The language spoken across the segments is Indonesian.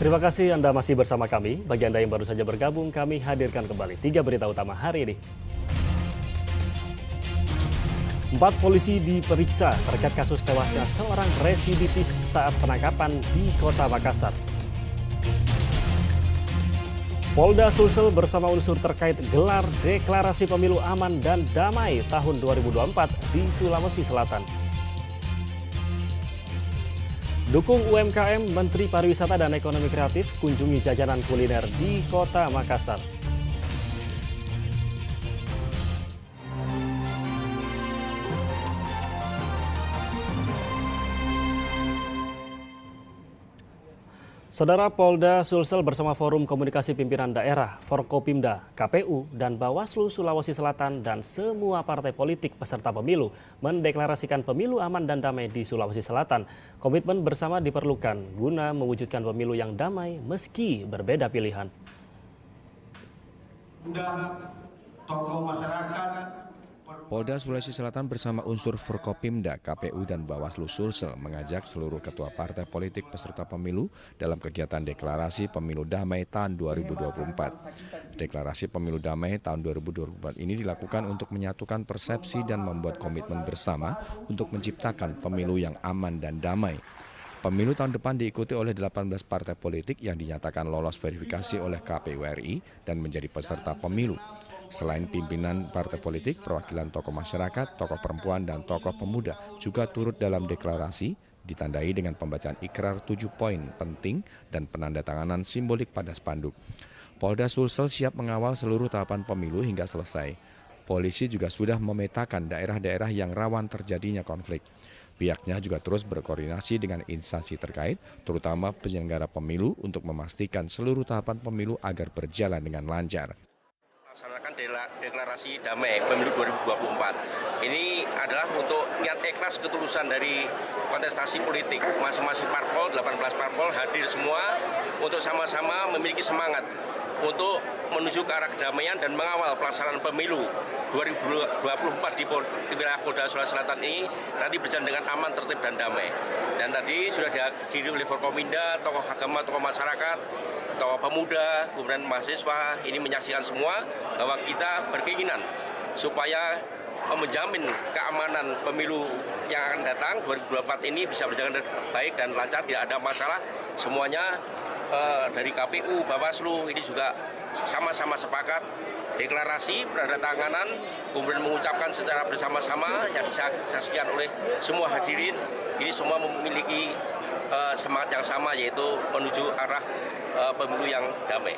Terima kasih Anda masih bersama kami. Bagi Anda yang baru saja bergabung, kami hadirkan kembali 3 berita utama hari ini. 4 polisi diperiksa terkait kasus tewasnya seorang residivis saat penangkapan di Kota Makassar. Polda Sulsel bersama unsur terkait gelar deklarasi pemilu aman dan damai tahun 2024 di Sulawesi Selatan. Dukung UMKM, Menteri Pariwisata dan Ekonomi Kreatif kunjungi jajanan kuliner di Kota Makassar. Saudara, Polda Sulsel bersama Forum Komunikasi Pimpinan Daerah, Forkopimda, KPU, dan Bawaslu Sulawesi Selatan dan semua partai politik peserta pemilu mendeklarasikan pemilu aman dan damai di Sulawesi Selatan. Komitmen bersama diperlukan guna mewujudkan pemilu yang damai meski berbeda pilihan. Tokoh masyarakat Polda Sulawesi Selatan bersama unsur Forkopimda, KPU, dan Bawaslu Sulsel mengajak seluruh ketua partai politik peserta pemilu dalam kegiatan deklarasi pemilu damai tahun 2024. Deklarasi pemilu damai tahun 2024 ini dilakukan untuk menyatukan persepsi dan membuat komitmen bersama untuk menciptakan pemilu yang aman dan damai. Pemilu tahun depan diikuti oleh 18 partai politik yang dinyatakan lolos verifikasi oleh KPU RI dan menjadi peserta pemilu. Selain pimpinan partai politik, perwakilan tokoh masyarakat, tokoh perempuan, dan tokoh pemuda juga turut dalam deklarasi, ditandai dengan pembacaan ikrar 7 poin penting dan penandatanganan simbolik pada spanduk. Polda Sulsel siap mengawal seluruh tahapan pemilu hingga selesai. Polisi juga sudah memetakan daerah-daerah yang rawan terjadinya konflik. Pihaknya juga terus berkoordinasi dengan instansi terkait, terutama penyelenggara pemilu untuk memastikan seluruh tahapan pemilu agar berjalan dengan lancar. Laksanakan deklarasi damai pemilu 2024. Ini adalah untuk niat ikhlas ketulusan dari kontestasi politik. Masing-masing parpol, 18 parpol hadir semua untuk sama-sama memiliki semangat untuk menuju ke arah kedamaian dan mengawal pelaksanaan pemilu 2024 di wilayah Polda Sulawesi Selatan ini nanti berjalan dengan aman, tertib, dan damai. Dan tadi sudah dihadiri oleh Forkopimda, tokoh agama, tokoh masyarakat, tokoh pemuda, kemudian mahasiswa, ini menyaksikan semua bahwa kita berkeinginan supaya menjamin keamanan pemilu yang akan datang 2024 ini bisa berjalan baik dan lancar, tidak ada masalah. Semuanya dari KPU, Bawaslu ini juga sama-sama sepakat deklarasi, penandatanganan, kemudian mengucapkan secara bersama-sama yang disaksikan oleh semua hadirin. Ini semua memiliki semangat yang sama, yaitu menuju arah pemilu yang damai.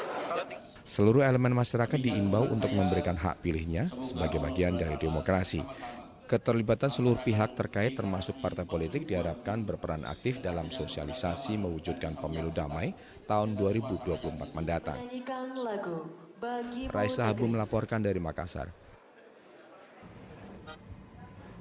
Seluruh elemen masyarakat diimbau untuk memberikan hak pilihnya sebagai bagian dari demokrasi. Keterlibatan seluruh pihak terkait termasuk partai politik diharapkan berperan aktif dalam sosialisasi mewujudkan pemilu damai tahun 2024 mendatang. Raisa Habu melaporkan dari Makassar.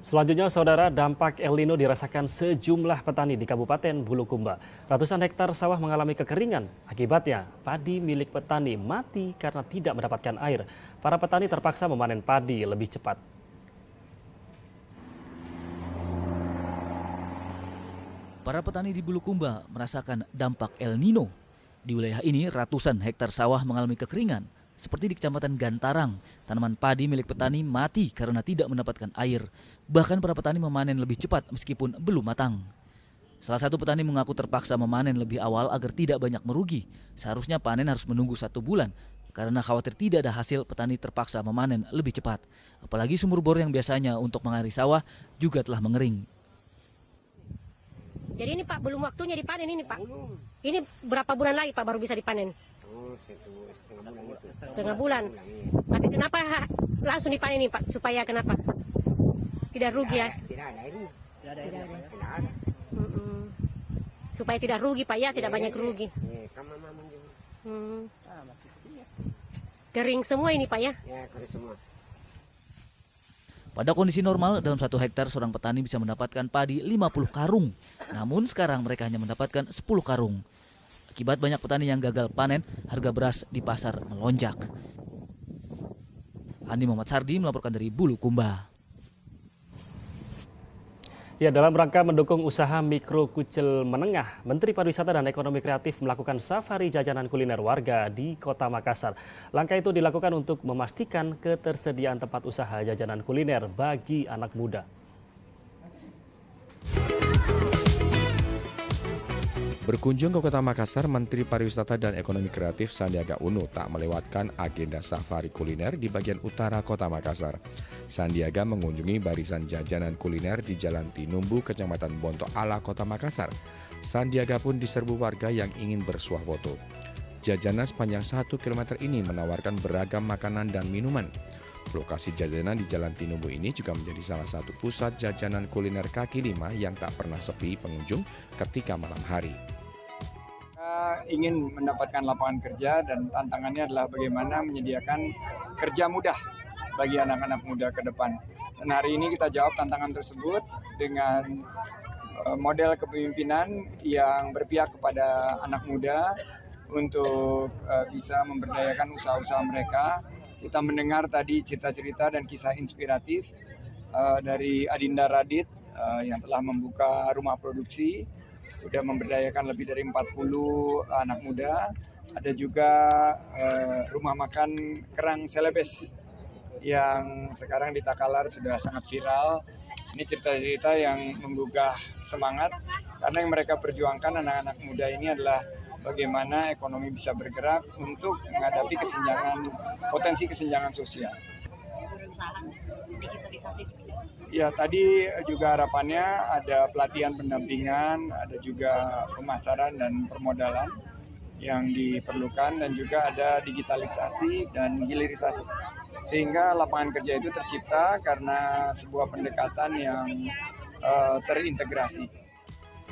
Selanjutnya, Saudara, dampak El Nino dirasakan sejumlah petani di Kabupaten Bulukumba. Ratusan hektar sawah mengalami kekeringan. Akibatnya, padi milik petani mati karena tidak mendapatkan air. Para petani terpaksa memanen padi lebih cepat. Para petani di Bulukumba merasakan dampak El Nino. Di wilayah ini, ratusan hektar sawah mengalami kekeringan. Seperti di Kecamatan Gantarang, tanaman padi milik petani mati karena tidak mendapatkan air. Bahkan para petani memanen lebih cepat meskipun belum matang. Salah satu petani mengaku terpaksa memanen lebih awal agar tidak banyak merugi. Seharusnya panen harus menunggu 1 bulan. Karena khawatir tidak ada hasil, petani terpaksa memanen lebih cepat. Apalagi sumur bor yang biasanya untuk mengairi sawah juga telah mengering. Jadi ini Pak, belum waktunya dipanen ini Pak. Ini berapa bulan lagi Pak baru bisa dipanen? Setengah bulan. Tapi kenapa langsung dipanen ini Pak? Supaya kenapa? Tidak rugi ya? Tidak ada. Supaya tidak rugi Pak ya, tidak banyak rugi. Kering semua ini Pak ya? Ya, kering semua. Pada kondisi normal, dalam 1 hektar seorang petani bisa mendapatkan padi 50 karung. Namun sekarang mereka hanya mendapatkan 10 karung. Akibat banyak petani yang gagal panen, harga beras di pasar melonjak. Andi Muhammad Sardi melaporkan dari Bulukumba. Ya, dalam rangka mendukung usaha mikro kecil menengah, Menteri Pariwisata dan Ekonomi Kreatif melakukan safari jajanan kuliner warga di Kota Makassar. Langkah itu dilakukan untuk memastikan ketersediaan tempat usaha jajanan kuliner bagi anak muda. Berkunjung ke Kota Makassar, Menteri Pariwisata dan Ekonomi Kreatif Sandiaga Uno tak melewatkan agenda safari kuliner di bagian utara Kota Makassar. Sandiaga mengunjungi barisan jajanan kuliner di Jalan Tinumbu, Kecamatan Bonto Ala, Kota Makassar. Sandiaga pun diserbu warga yang ingin bersuah foto. Jajanan sepanjang 1 km ini menawarkan beragam makanan dan minuman. Lokasi jajanan di Jalan Tinumbu ini juga menjadi salah satu pusat jajanan kuliner kaki lima yang tak pernah sepi pengunjung ketika malam hari. Kita ingin mendapatkan lapangan kerja dan tantangannya adalah bagaimana menyediakan kerja mudah bagi anak-anak muda ke depan. Dan hari ini kita jawab tantangan tersebut dengan model kepemimpinan yang berpihak kepada anak muda untuk bisa memberdayakan usaha-usaha mereka. Kita mendengar tadi cerita-cerita dan kisah inspiratif dari Adinda Radit yang telah membuka rumah produksi, sudah memberdayakan lebih dari 40 anak muda. Ada juga rumah makan Kerang Selebes yang sekarang di Takalar sudah sangat viral. Ini cerita-cerita yang menggugah semangat karena yang mereka perjuangkan anak-anak muda ini adalah bagaimana ekonomi bisa bergerak untuk menghadapi potensi kesenjangan sosial. Digitalisasi seperti itu. Ya, tadi juga harapannya ada pelatihan pendampingan, ada juga pemasaran dan permodalan yang diperlukan, dan juga ada digitalisasi dan hilirisasi. Sehingga lapangan kerja itu tercipta karena sebuah pendekatan yang terintegrasi.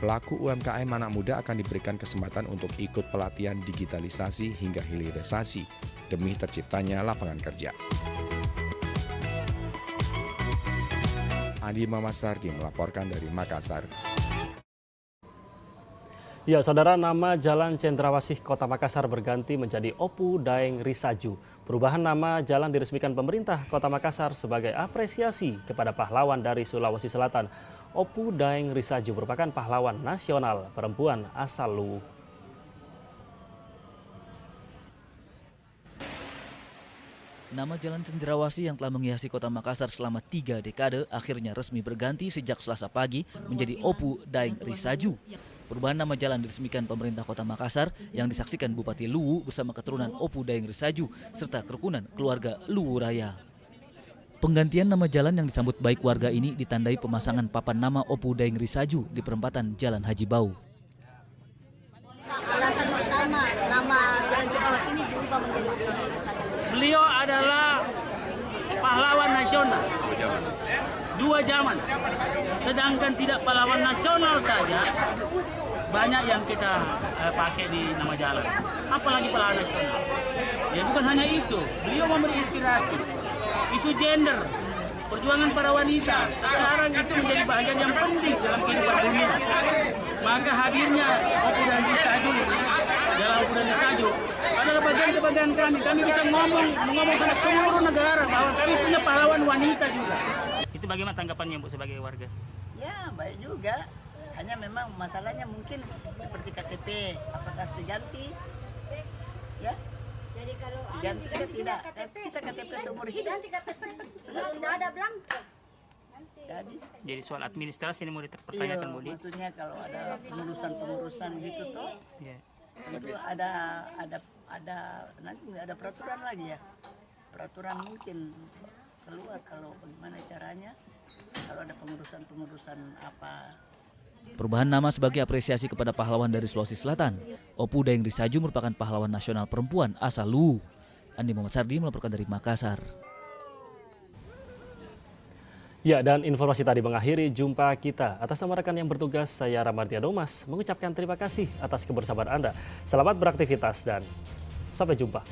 Pelaku UMKM anak muda akan diberikan kesempatan untuk ikut pelatihan digitalisasi hingga hilirisasi demi terciptanya lapangan kerja. Andi Mamasardi melaporkan dari Makassar. Ya, saudara, nama Jalan Cendrawasih Kota Makassar berganti menjadi Opu Daeng Risaju. Perubahan nama jalan diresmikan pemerintah Kota Makassar sebagai apresiasi kepada pahlawan dari Sulawesi Selatan. Opu Daeng Risaju merupakan pahlawan nasional perempuan asal Luwu. Nama Jalan Cendrawasih yang telah menghiasi Kota Makassar selama 3 dekade akhirnya resmi berganti sejak Selasa pagi menjadi Opu Daeng Risaju. Perubahan nama jalan diresmikan pemerintah Kota Makassar yang disaksikan Bupati Luwu bersama keturunan Opu Daeng Risaju serta kerukunan keluarga Luwu Raya. Penggantian nama jalan yang disambut baik warga ini ditandai pemasangan papan nama Opu Daeng Risaju di perempatan Jalan Haji Bau. Alasan utama nama Jalan Cendrawasih ini diubah menjadi Opu Daeng Risaju. Beliau adalah pahlawan nasional. Dua zaman. Sedangkan tidak pahlawan nasional saja, banyak yang kita pakai di nama jalan. Apalagi pahlawan nasional. Ya, bukan hanya itu. Beliau memberi inspirasi. Isu gender, perjuangan para wanita, sekarang itu menjadi bagian yang penting dalam kehidupan dunia. Maka hadirnya Opu Daeng Risaju, dalam Opu Daeng Risaju adalah bagian kebanggaan kami. Kami bisa ngomong sama seluruh negara bahwa kami punya pahlawan wanita juga. Itu bagaimana tanggapannya, Bu, sebagai warga? Ya, baik juga. Hanya memang masalahnya mungkin seperti KTP, apakah harus diganti? Ya. Jadi kalau Ganti tidak, kita KTP seumur hidup. ganti KTP, sudah tidak ada belangko. Jadi soal administrasi ini mau dipertanyakan, Bu. Maksudnya kalau ada pengurusan gitu toh, Yes. itu ada nanti ada peraturan lagi ya. Peraturan mungkin keluar kalau bagaimana caranya kalau ada pengurusan apa. Perubahan nama sebagai apresiasi kepada pahlawan dari Sulawesi Selatan. Opu Daeng Risaju merupakan pahlawan nasional perempuan asal Luwu. Andi Mamasardi melaporkan dari Makassar. Ya, dan informasi tadi mengakhiri jumpa kita. Atas nama rekan yang bertugas, saya Ramardia Domas mengucapkan terima kasih atas kebersamaan Anda. Selamat beraktivitas dan sampai jumpa.